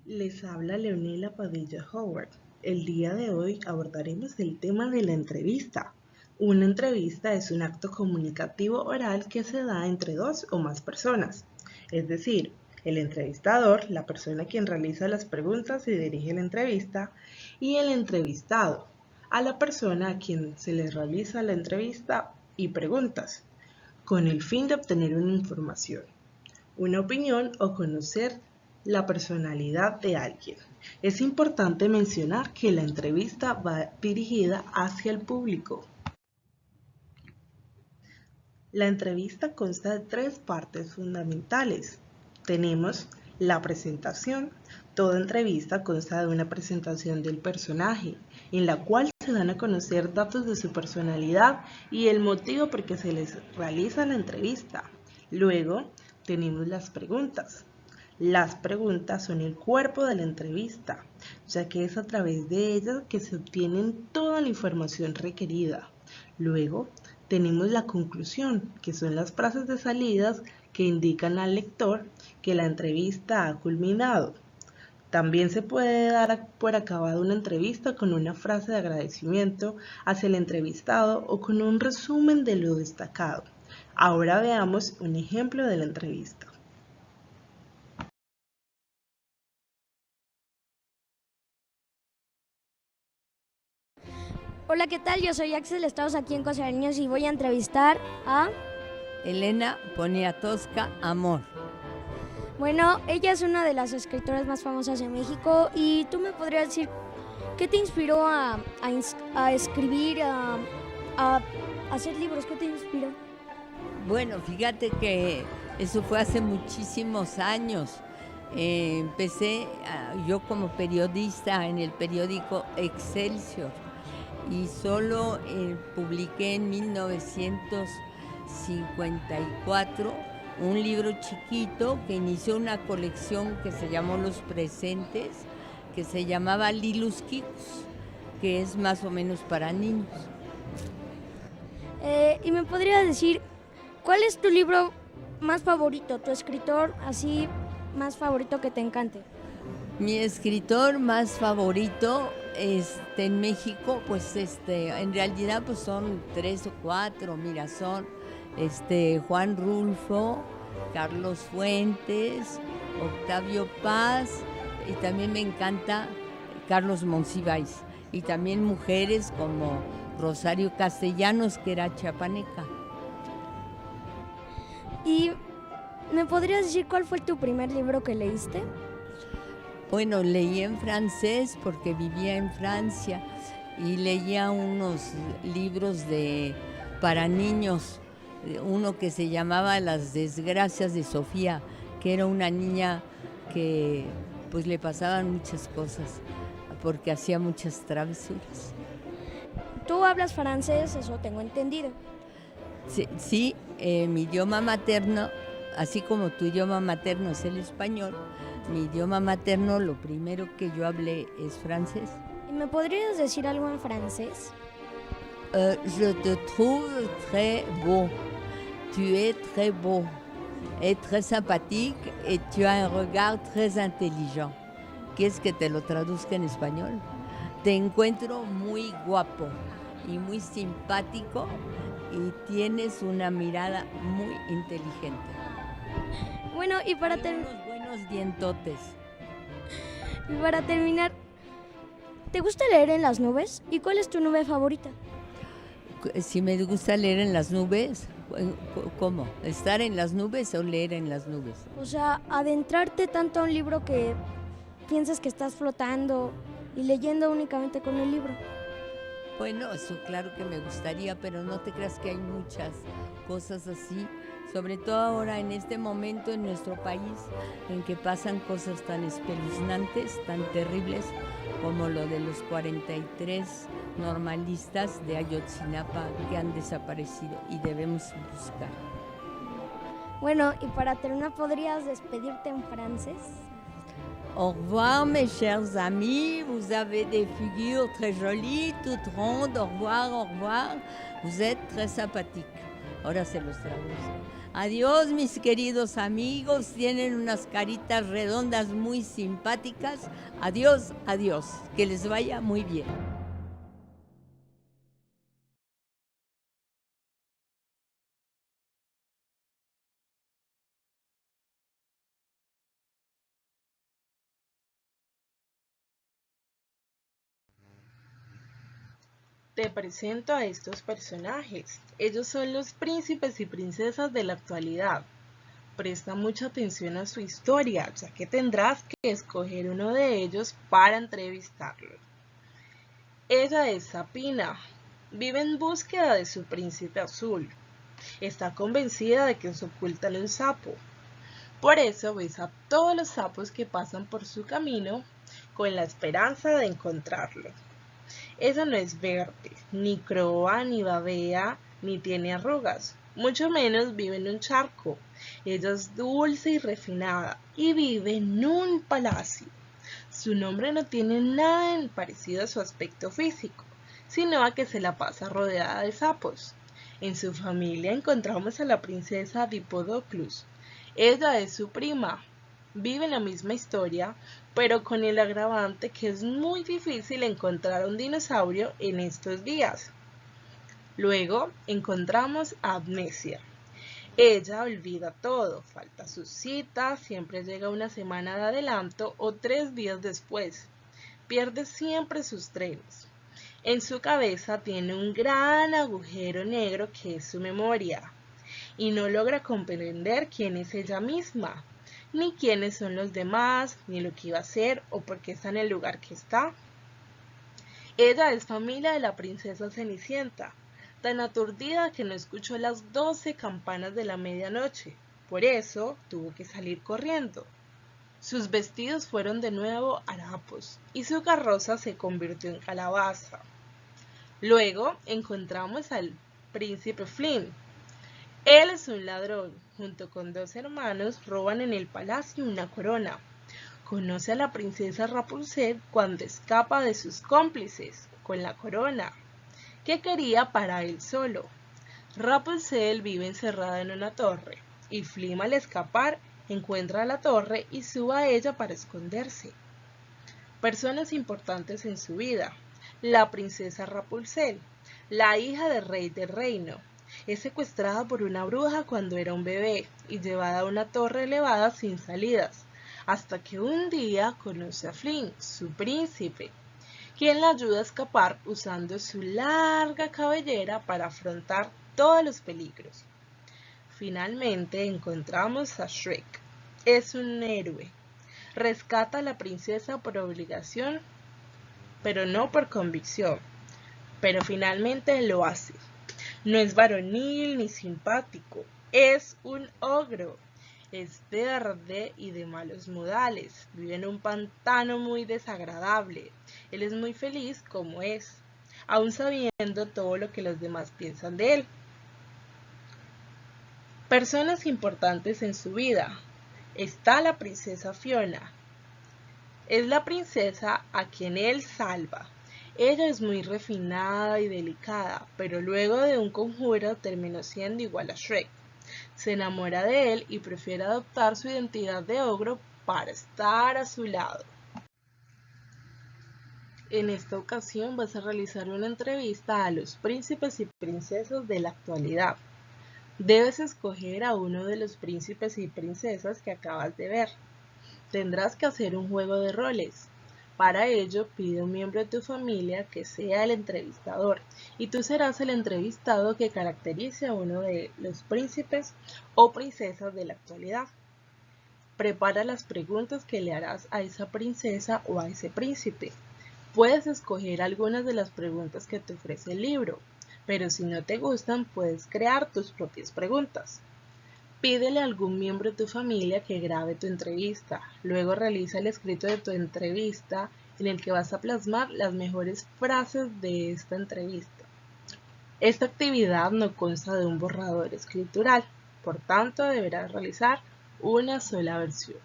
Les habla Leonela Padilla Howard. El día de hoy abordaremos el tema de la entrevista. Una entrevista es un acto comunicativo oral que se da entre dos o más personas. Es decir, el entrevistador, la persona quien realiza las preguntas y dirige la entrevista, y el entrevistado, a la persona a quien se le realiza la entrevista y preguntas, con el fin de obtener una información, una opinión o conocer la personalidad de alguien. Es importante mencionar que la entrevista va dirigida hacia el público. La entrevista consta de tres partes fundamentales. Tenemos la presentación. Toda entrevista consta de una presentación del personaje, en la cual se dan a conocer datos de su personalidad y el motivo por que se les realiza la entrevista. Luego tenemos las preguntas. Las preguntas son el cuerpo de la entrevista, ya que es a través de ellas que se obtiene toda la información requerida. Luego tenemos la conclusión, que son las frases de salidas que indican al lector que la entrevista ha culminado. También se puede dar por acabada una entrevista con una frase de agradecimiento hacia el entrevistado o con un resumen de lo destacado. Ahora veamos un ejemplo de la entrevista. Hola, ¿qué tal? Yo soy Axel, estamos aquí en Cosareños y voy a entrevistar a... Elena Poniatowska Amor. Bueno, ella es una de las escritoras más famosas de México y tú me podrías decir qué te inspiró a escribir, a hacer libros, ¿qué te inspiró? Bueno, fíjate que eso fue hace muchísimos años. Empecé yo como periodista en el periódico Excelsior y solo publiqué en 1954 un libro chiquito que inició una colección que se llamó Los Presentes, que se llamaba Lilus Kikus, que es más o menos para niños. ¿Y me podrías decir cuál es tu libro más favorito, tu escritor así más favorito que te encante? Mi escritor más favorito en México, pues en realidad pues son 3 o 4, mira, son Juan Rulfo, Carlos Fuentes, Octavio Paz, y también me encanta Carlos Monsiváis, y también mujeres como Rosario Castellanos, que era chiapaneca. ¿Y me podrías decir cuál fue tu primer libro que leíste? Bueno, leí en francés porque vivía en Francia y leía unos libros para niños, uno que se llamaba Las desgracias de Sofía, que era una niña que pues le pasaban muchas cosas porque hacía muchas travesuras. Tú hablas francés, eso tengo entendido. Sí, mi idioma materno, así como tu idioma materno es el español, mi idioma materno, lo primero que yo hablé es francés. ¿Y me podrías decir algo en francés? Je te trouve très beau. Tu es très beau et très sympathique et tu as un regard très intelligent. ¿Quieres que te lo traduzca en español? Te encuentro muy guapo y muy simpático y tienes una mirada muy inteligente. Bueno, y para buenos dientotes. Y para terminar, ¿te gusta leer en las nubes? ¿Y cuál es tu nube favorita? Si me gusta leer en las nubes, ¿cómo? ¿Estar en las nubes o leer en las nubes? O sea, adentrarte tanto a un libro que piensas que estás flotando y leyendo únicamente con el libro. Bueno, eso claro que me gustaría, pero no te creas que hay muchas cosas así, sobre todo ahora en este momento en nuestro país, en que pasan cosas tan espeluznantes, tan terribles, como lo de los 43 normalistas de Ayotzinapa que han desaparecido y debemos buscar. Bueno, y para terminar, ¿podrías despedirte en francés? Au revoir mes chers amis, vous avez des figures très jolies, toutes rondes, au revoir, vous êtes très sympathiques. Ahora se los traduzco. Adiós, mis queridos amigos. Tienen unas caritas redondas muy simpáticas. Adiós, adiós. Que les vaya muy bien. Te presento a estos personajes. Ellos son los príncipes y princesas de la actualidad. Presta mucha atención a su historia, ya que tendrás que escoger uno de ellos para entrevistarlo. Ella es Sapina. Vive en búsqueda de su príncipe azul. Está convencida de que se oculta un sapo. Por eso besa a todos los sapos que pasan por su camino con la esperanza de encontrarlo. Ella no es verde, ni croa, ni babea, ni tiene arrugas, mucho menos vive en un charco. Ella es dulce y refinada y vive en un palacio. Su nombre no tiene nada parecido a su aspecto físico, sino a que se la pasa rodeada de sapos. En su familia encontramos a la princesa Diplodocus. Ella es su prima. Vive la misma historia, pero con el agravante que es muy difícil encontrar un dinosaurio en estos días. Luego encontramos a Amnesia. Ella olvida todo, falta sus citas, siempre llega una semana de adelanto o 3 días después. Pierde siempre sus trenes. En su cabeza tiene un gran agujero negro que es su memoria, y no logra comprender quién es ella misma, ni quiénes son los demás, ni lo que iba a hacer o por qué está en el lugar que está. Ella es familia de la princesa Cenicienta, tan aturdida que no escuchó las 12 campanas de la medianoche, por eso tuvo que salir corriendo. Sus vestidos fueron de nuevo harapos y su carroza se convirtió en calabaza. Luego encontramos al príncipe Flynn. Él es un ladrón. Junto con 2 hermanos roban en el palacio una corona. Conoce a la princesa Rapunzel cuando escapa de sus cómplices con la corona, que quería para él solo. Rapunzel vive encerrada en una torre, y Flynn al escapar encuentra la torre y sube a ella para esconderse. Personas importantes en su vida. La princesa Rapunzel, la hija del rey del reino. Es secuestrada por una bruja cuando era un bebé y llevada a una torre elevada sin salidas, hasta que un día conoce a Flynn, su príncipe, quien la ayuda a escapar usando su larga cabellera para afrontar todos los peligros. Finalmente encontramos a Shrek. Es un héroe. Rescata a la princesa por obligación, pero no por convicción. Pero finalmente lo hace. No es varonil ni simpático, es un ogro. Es verde y de malos modales, vive en un pantano muy desagradable. Él es muy feliz como es, aun sabiendo todo lo que los demás piensan de él. Personas importantes en su vida. Está la princesa Fiona. Es la princesa a quien él salva. Ella es muy refinada y delicada, pero luego de un conjuro terminó siendo igual a Shrek. Se enamora de él y prefiere adoptar su identidad de ogro para estar a su lado. En esta ocasión vas a realizar una entrevista a los príncipes y princesas de la actualidad. Debes escoger a uno de los príncipes y princesas que acabas de ver. Tendrás que hacer un juego de roles. Para ello, pide a un miembro de tu familia que sea el entrevistador y tú serás el entrevistado que caracterice a uno de los príncipes o princesas de la actualidad. Prepara las preguntas que le harás a esa princesa o a ese príncipe. Puedes escoger algunas de las preguntas que te ofrece el libro, pero si no te gustan, puedes crear tus propias preguntas. Pídele a algún miembro de tu familia que grabe tu entrevista. Luego realiza el escrito de tu entrevista en el que vas a plasmar las mejores frases de esta entrevista. Esta actividad no consta de un borrador escritural, por tanto deberás realizar una sola versión.